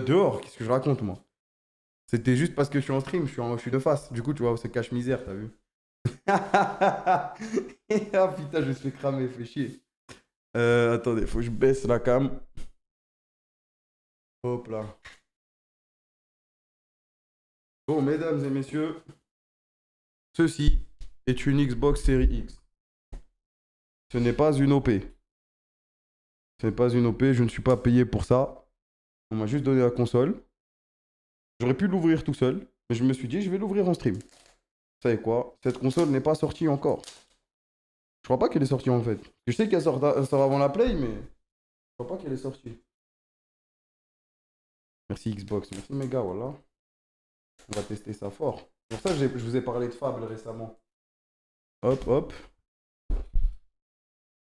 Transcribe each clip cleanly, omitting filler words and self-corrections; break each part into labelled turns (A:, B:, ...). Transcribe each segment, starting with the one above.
A: Dehors, qu'est-ce que je raconte, moi? C'était juste parce que je suis en stream, je suis de face. Du coup, tu vois, c'est cache-misère, t'as vu? Ah putain, je me suis fait cramer, fais chier. Attendez, faut que je baisse la cam. Hop là. Bon, mesdames et messieurs, ceci est une Xbox Series X. Ce n'est pas une OP. Ce n'est pas une OP, je ne suis pas payé pour ça. On m'a juste donné la console. J'aurais pu l'ouvrir tout seul, mais je me suis dit, je vais l'ouvrir en stream. Vous savez quoi? Cette console n'est pas sortie encore. Je crois pas qu'elle est sortie en fait. Je sais qu'elle sort avant la Play, mais je crois pas qu'elle est sortie. Merci Xbox, merci Mega, voilà. On va tester ça fort. Pour ça, je vous ai parlé de Fable récemment. Hop, hop.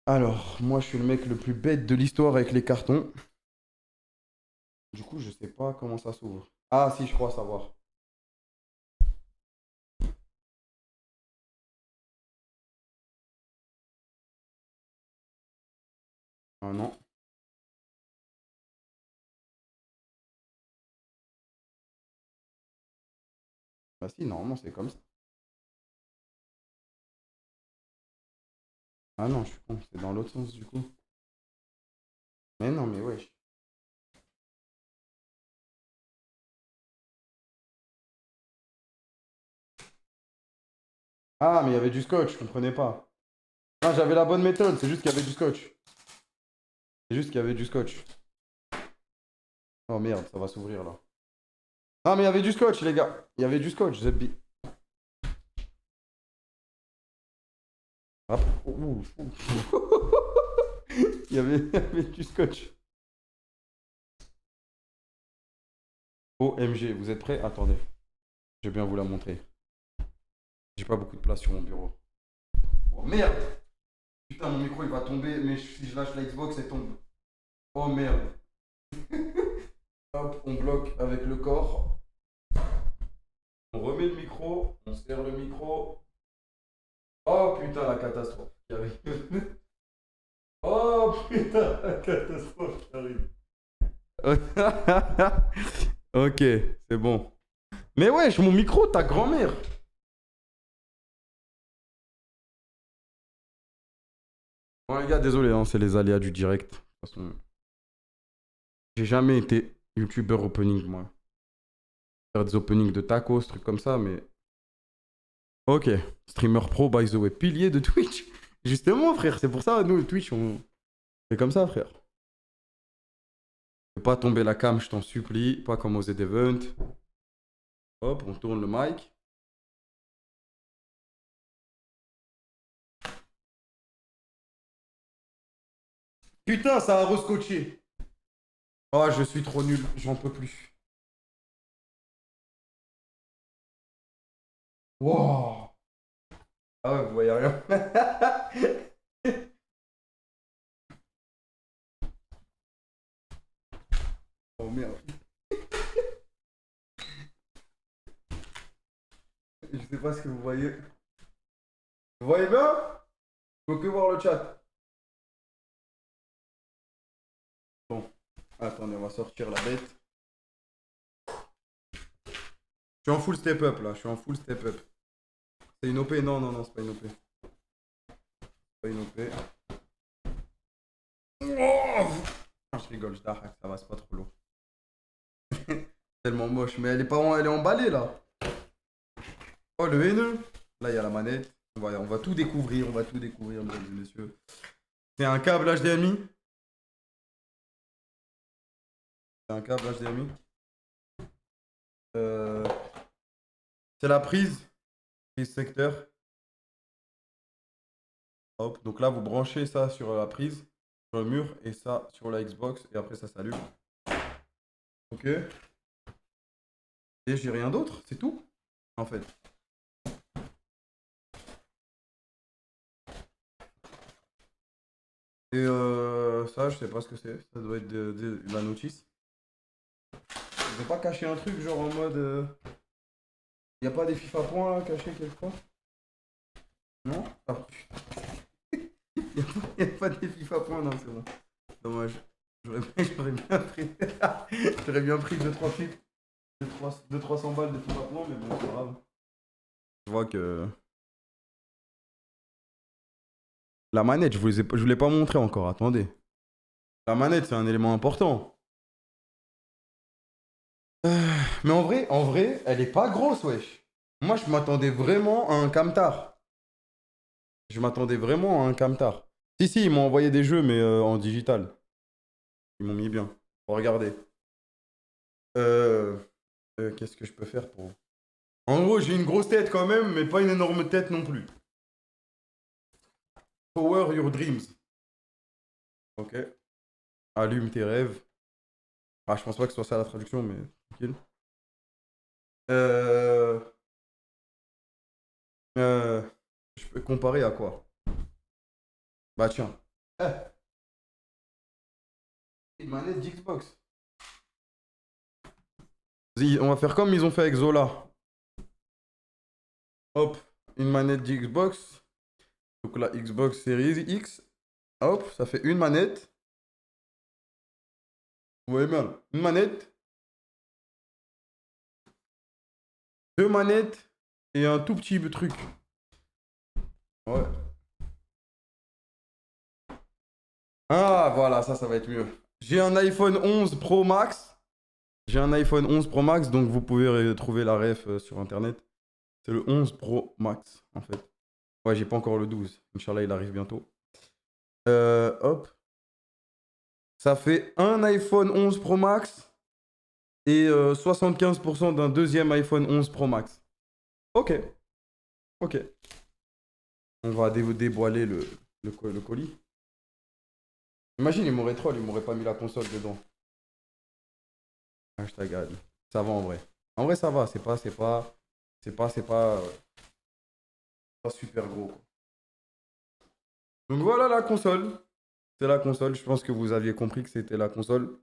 A: Alors, moi, je suis le mec le plus bête de l'histoire avec les cartons. Du coup, je sais pas comment ça s'ouvre. Ah, si, je crois savoir. Ah non. Bah si, normalement, c'est comme ça. Ah non, je suis con, c'est dans l'autre sens du coup. Mais non, mais wesh. Ah, mais il y avait du scotch, je comprenais pas. Ah, j'avais la bonne méthode, c'est juste qu'il y avait du scotch. C'est juste qu'il y avait du scotch. Oh merde, ça va s'ouvrir là. Ah, mais il y avait du scotch, les gars. Il y avait du scotch, Zebbi. Ah, ouh, ouh. Il y avait du scotch. OMG, vous êtes prêts? Attendez, je vais bien vous la montrer. J'ai pas beaucoup de place sur mon bureau. Oh merde! Putain, mon micro il va tomber, mais si je lâche la Xbox, elle tombe. Oh merde. Hop, on bloque avec le corps. On remet le micro, on serre le micro. Oh putain, la catastrophe qui arrive. Oh putain, la catastrophe qui arrive. Ok, c'est bon. Mais wesh, mon micro, ta grand-mère. Bon les gars, désolé, hein, c'est les aléas du direct. De toute façon, j'ai jamais été youtubeur opening, moi. Faire des openings de tacos, trucs comme ça, mais... Ok, streamer pro, by the way, pilier de Twitch. Justement, frère, c'est pour ça, nous, Twitch, on... C'est comme ça, frère. Fais pas tomber la cam, je t'en supplie. Pas comme aux event. Hop, on tourne le mic. Putain, ça a rescotché. Oh, je suis trop nul, j'en peux plus. Wow. Ah ouais, vous voyez rien. Oh merde. Je sais pas ce que vous voyez. Vous voyez bien? Faut que voir le chat. Bon, attendez, on va sortir la bête. Je suis en full step up là, je suis en full step up. C'est une OP? Non, non, non, c'est pas une OP. C'est pas une OP. Oh, je rigole, je dark, ça va, c'est pas trop lourd. Tellement moche, mais elle est pas elle est emballée là. Oh le haineux. Là il y a la manette. On va tout découvrir, mesdames et messieurs. C'est un câble HDMI. C'est un câble HDMI. Euh, c'est la prise secteur. Hop, donc là vous branchez ça sur la prise, sur le mur, et ça sur la Xbox, et après ça s'allume. Ok. Et j'ai rien d'autre, c'est tout, en fait. Et ça, je sais pas ce que c'est. Ça doit être de la notice. Ils ont pas caché un truc genre en mode. Y a pas des FIFA points là, cachés quelque part? Non? Ah putain. Y a pas des FIFA points, non, c'est bon. Dommage. J'aurais bien pris. J'aurais bien pris 2-3 clips. 200-300 balles de tout maintenant, mais bon, c'est pas grave. Je vois que. La manette, je vous l'ai pas montré encore, attendez. La manette, c'est un élément important. Mais en vrai, elle est pas grosse, wesh. Moi, je m'attendais vraiment à un camtar. Je m'attendais vraiment à un camtar. Si, si, ils m'ont envoyé des jeux, mais en digital. Ils m'ont mis bien. Regardez. Euh, Qu'est-ce que je peux faire pour... En gros, j'ai une grosse tête quand même, mais pas une énorme tête non plus. Power your dreams. Ok. Allume tes rêves. Ah, je pense pas que ce soit ça la traduction, mais tranquille. Euh... euh, Je peux comparer à quoi? Bah tiens. Une manette d'Xbox. Vas-y, on va faire comme ils ont fait avec Zola. Hop, une manette d'Xbox. Donc la Xbox Series X. Hop, ça fait une manette. Vous voyez bien. Une manette, deux manettes et un tout petit truc. Ouais. Ah, voilà, ça va être mieux. J'ai un iPhone 11 Pro Max. J'ai un iPhone 11 Pro Max, donc vous pouvez trouver la ref sur internet. C'est le 11 Pro Max, en fait. Ouais, j'ai pas encore le 12. Inch'Allah, il arrive bientôt. Hop. Ça fait un iPhone 11 Pro Max et 75% d'un deuxième iPhone 11 Pro Max. Ok, ok. On va déboiler le colis. Imagine, il m'aurait troll, il m'aurait pas mis la console dedans. Hashtag ad. Ça va en vrai. En vrai, ça va. C'est pas super gros, quoi. Donc voilà la console. C'est la console. Je pense que vous aviez compris que c'était la console.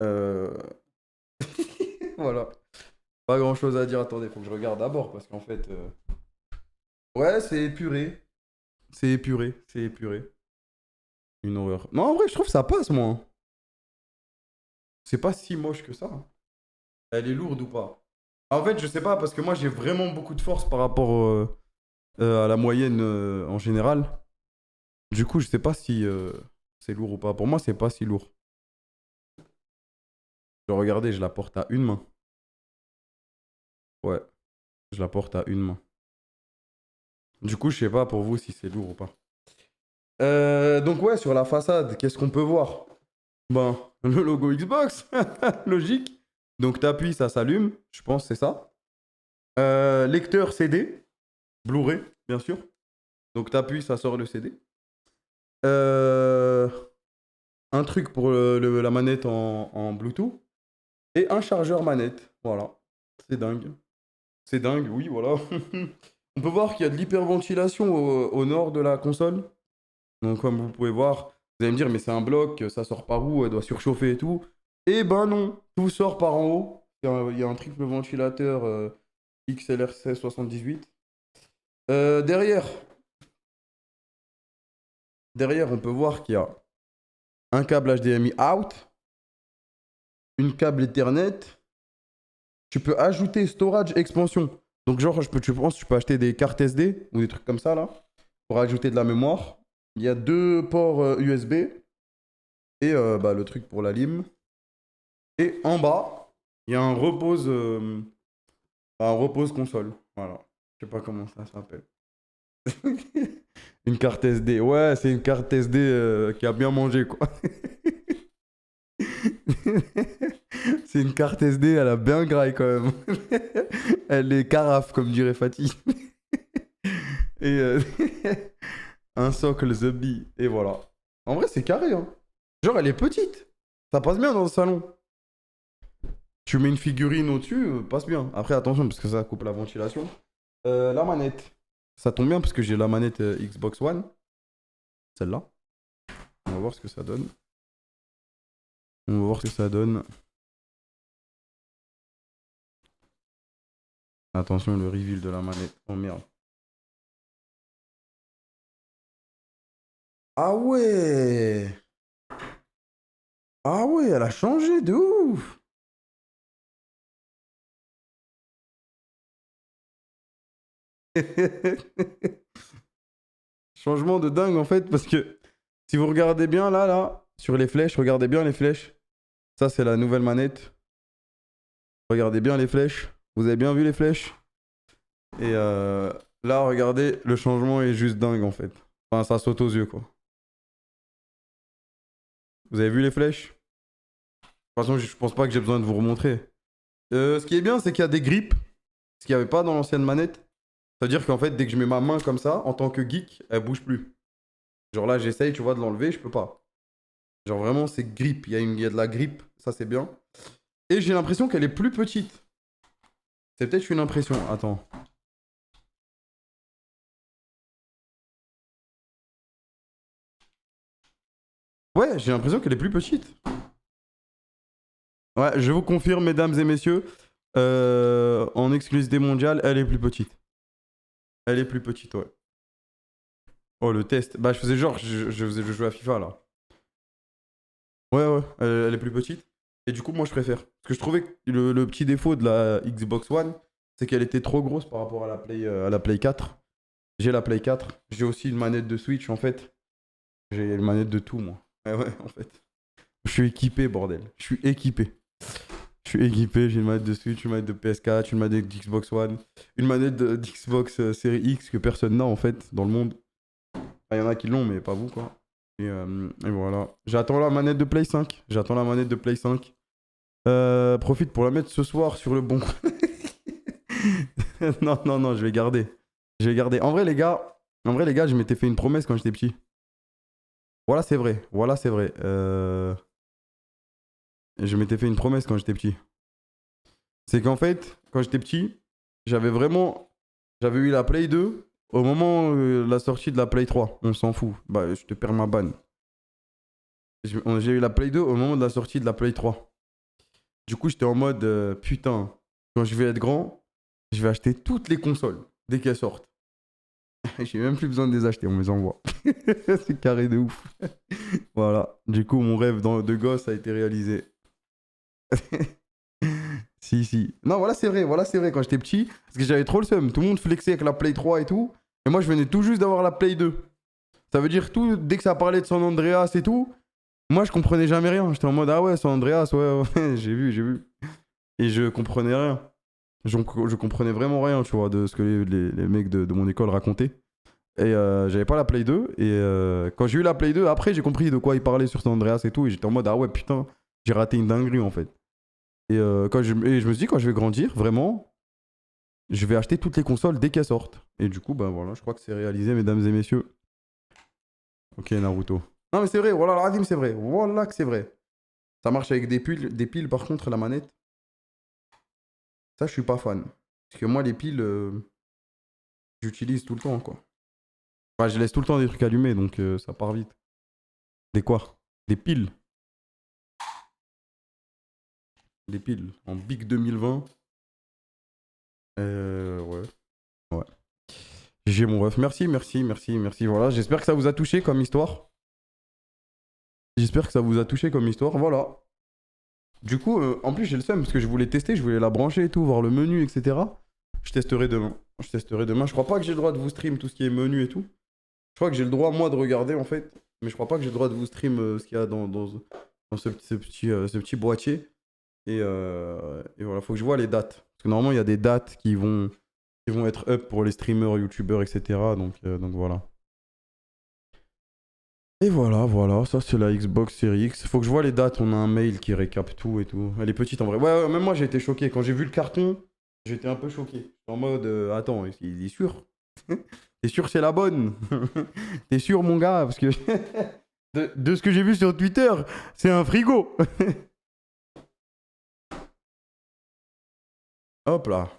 A: Euh... Voilà. Pas grand chose à dire. Attendez, faut que je regarde d'abord parce qu'en fait. Ouais, c'est épuré. C'est épuré. C'est épuré. Une horreur. Non, en vrai, je trouve que ça passe, moi, hein. C'est pas si moche que ça, hein. Elle est lourde ou pas? En fait, je sais pas parce que moi j'ai vraiment beaucoup de force par rapport à la moyenne en général. Du coup, je sais pas si c'est lourd ou pas. Pour moi, c'est pas si lourd. Regardez, je la porte à une main. Ouais, je la porte à une main. Du coup, je sais pas pour vous si c'est lourd ou pas. Donc ouais, sur la façade, qu'est-ce qu'on peut voir? Ben, le logo Xbox, logique. Donc t'appuies, ça s'allume. Je pense que c'est ça. Lecteur CD, Blu-ray, bien sûr. Donc t'appuies, ça sort le CD. Euh, un truc pour la manette en Bluetooth. Et un chargeur manette. Voilà. C'est dingue. C'est dingue, oui, voilà. On peut voir qu'il y a de l'hyperventilation au nord de la console. Donc, comme vous pouvez voir, vous allez me dire, mais c'est un bloc, ça sort par où? Elle doit surchauffer et tout. Eh ben non, tout sort par en haut. Il y a un triple ventilateur XLR 78. Derrière, on peut voir qu'il y a un câble HDMI out, une câble Ethernet. Tu peux ajouter storage expansion. Donc, genre, je pense que tu peux acheter des cartes SD ou des trucs comme ça là pour ajouter de la mémoire. Il y a deux ports USB et bah, le truc pour la lime. Et en bas, il y a un repose console. Voilà. Je sais pas comment ça s'appelle. Une carte SD. Ouais, c'est une carte SD qui a bien mangé, quoi. C'est une carte SD, elle a bien graille quand même. Elle est carafe, comme dirait Fatih. Et un socle The Bee. Et voilà. En vrai, c'est carré, hein. Genre, elle est petite. Ça passe bien dans le salon. Tu mets une figurine au-dessus, passe bien. Après, attention, parce que ça coupe la ventilation. La manette. Ça tombe bien parce que j'ai la manette Xbox One. Celle-là. On va voir ce que ça donne. On va voir ce que ça donne. Attention, le reveal de la manette. Oh merde. Ah ouais! Ah ouais, elle a changé de ouf. Changement de dingue en fait, parce que si vous regardez bien là, sur les flèches, regardez bien les flèches. Ça, c'est la nouvelle manette. Regardez bien les flèches. Vous avez bien vu les flèches? Et là, regardez, le changement est juste dingue en fait. Enfin, ça saute aux yeux quoi. Vous avez vu les flèches? De toute façon, je pense pas que j'ai besoin de vous remontrer. Ce qui est bien, c'est qu'il y a des grips, ce qu'il n'y avait pas dans l'ancienne manette. C'est-à-dire qu'en fait, dès que je mets ma main comme ça, en tant que geek, elle bouge plus. Genre là, j'essaye, tu vois, de l'enlever, je peux pas. Genre vraiment, c'est grip. Il y a de la grippe, ça c'est bien. Et j'ai l'impression qu'elle est plus petite. C'est peut-être une impression. Attends. Ouais, j'ai l'impression qu'elle est plus petite. Ouais, je vous confirme, mesdames et messieurs, en exclusivité mondiale, elle est plus petite. Elle est plus petite, ouais. Oh, le test. Bah, je faisais genre, je jouais à FIFA là. Ouais, ouais, elle est plus petite. Et du coup, moi, je préfère. Parce que je trouvais que le petit défaut de la Xbox One, c'est qu'elle était trop grosse par rapport à la Play 4. J'ai la Play 4. J'ai aussi une manette de Switch, en fait. J'ai une manette de tout, moi. Ouais, ouais, en fait. Je suis équipé, bordel. Je suis équipé. Je suis équipé, j'ai une manette de Switch, une manette de PS4, une manette d'Xbox One, une manette d'Xbox Series X que personne n'a, en fait, dans le monde. Il y en a qui l'ont, mais pas vous, quoi. Et voilà. J'attends la manette de Play 5. J'attends la manette de Play 5. Profite pour la mettre ce soir sur le bon. Non, non, non, je vais garder. Je vais garder. En vrai, les gars, je m'étais fait une promesse quand j'étais petit. Voilà, c'est vrai. Voilà, c'est vrai. Je m'étais fait une promesse quand j'étais petit. C'est qu'en fait, quand j'étais petit, j'avais vraiment. J'avais eu la Play 2 au moment de la sortie de la Play 3. On s'en fout. Bah, je te perds ma banne. J'ai eu la Play 2 au moment de la sortie de la Play 3. Du coup, j'étais en mode putain, quand je vais être grand, je vais acheter toutes les consoles dès qu'elles sortent. J'ai même plus besoin de les acheter, on me les envoie. C'est carré de ouf. Voilà. Du coup, mon rêve de gosse a été réalisé. Si, si. Non, voilà, c'est vrai, quand j'étais petit, parce que j'avais trop le seum. Tout le monde flexait avec la Play 3 et tout. Et moi, je venais tout juste d'avoir la Play 2. Ça veut dire tout, dès que ça parlait de San Andreas et tout, moi, je comprenais jamais rien. J'étais en mode, ah ouais, San Andreas, ouais, ouais, j'ai vu, j'ai vu. Et je comprenais rien. Je comprenais vraiment rien, tu vois, de ce que les mecs de mon école racontaient. Et j'avais pas la Play 2. Et quand j'ai eu la Play 2, après, j'ai compris de quoi ils parlaient sur San Andreas et tout. Et j'étais en mode, ah ouais, putain, j'ai raté une dinguerie en fait. Et je me suis dit, quand je vais grandir, vraiment, je vais acheter toutes les consoles dès qu'elles sortent. Et du coup, ben voilà, je crois que c'est réalisé, mesdames et messieurs. Ok, Naruto. Non, mais c'est vrai, voilà, Radim, c'est vrai. Voilà que c'est vrai. Ça marche avec des piles, par contre, la manette. Ça, je suis pas fan. Parce que moi, les piles, j'utilise tout le temps, quoi. Enfin, je laisse tout le temps des trucs allumés, donc ça part vite. Des quoi? Des piles. Des piles. En Big 2020. Ouais. Ouais. J'ai mon ref. Merci, merci, merci, merci. Voilà, j'espère que ça vous a touché comme histoire. J'espère que ça vous a touché comme histoire. Voilà. Du coup, en plus, j'ai le seum parce que je voulais tester, je voulais la brancher et tout, voir le menu, etc. Je testerai demain. Je testerai demain. Je crois pas que j'ai le droit de vous stream tout ce qui est menu et tout. Je crois que j'ai le droit, moi, de regarder, en fait. Mais je crois pas que j'ai le droit de vous stream ce qu'il y a dans ce petit boîtier. Et voilà, faut que je vois les dates. Parce que normalement, il y a des dates qui vont être up pour les streamers, youtubeurs, etc. Donc voilà. Et voilà, voilà, ça c'est la Xbox Series X. Faut que je vois les dates, on a un mail qui récap tout et tout. Elle est petite en vrai. Ouais, ouais, même moi j'ai été choqué. Quand j'ai vu le carton, j'étais un peu choqué. J'étais en mode, attends, il est sûr? T'es sûr c'est la bonne? T'es sûr mon gars? Parce que de ce que j'ai vu sur Twitter, c'est un frigo. Hop là,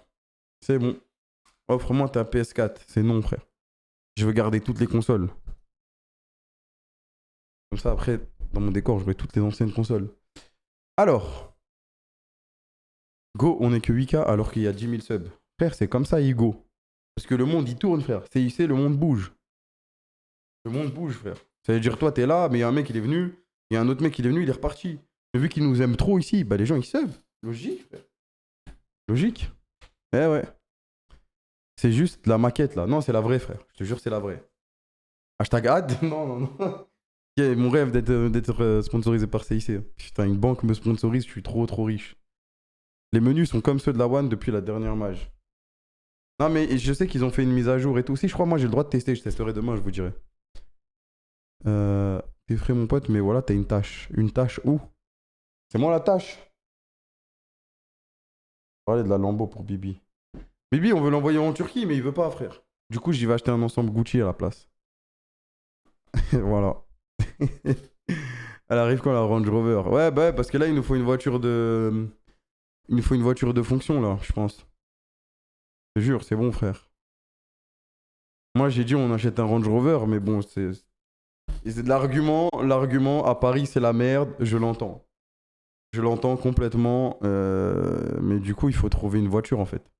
A: c'est bon. Offre-moi ta PS4. C'est non frère. Je veux garder toutes les consoles. Comme ça après, dans mon décor, j'aurai toutes les anciennes consoles. Alors, Go, on est que 8K alors qu'il y a 10 000 subs. Frère, c'est comme ça, Igo. Parce que le monde, il tourne, frère. CIC, le monde bouge. Le monde bouge, frère. Ça veut dire, toi, t'es là, mais il y a un mec, il est venu. Il y a un autre mec, il est venu, il est reparti. Mais vu qu'ils nous aiment trop ici, bah les gens ils sub. Logique, frère. Logique. Eh ouais. C'est juste la maquette là. Non, c'est la vraie, frère. Je te jure, c'est la vraie. Hashtag ad. Non, non, non. Mon rêve d'être sponsorisé par CIC. Putain, une banque me sponsorise, je suis trop trop riche. Les menus sont comme ceux de la One depuis la dernière mage. Non, mais je sais qu'ils ont fait une mise à jour et tout. Si, je crois, moi j'ai le droit de tester. Je testerai demain, je vous dirai. T'es frais, mon pote, mais voilà, t'as une tâche. Une tâche où? C'est moi la tâche. Parler de la Lambo pour Bibi. Bibi, on veut l'envoyer en Turquie, mais il veut pas, frère. Du coup, j'y vais acheter un ensemble Gucci à la place. Voilà. Elle arrive quand la Range Rover? Ouais, bah, parce que là, il nous faut une voiture de. Il nous faut une voiture de fonction, là, je pense. Je te jure, c'est bon, frère. Moi, j'ai dit, on achète un Range Rover, mais bon, c'est. Et c'est de l'argument. L'argument, à Paris, c'est la merde, je l'entends. Je l'entends complètement. Mais du coup, il faut trouver une voiture, en fait.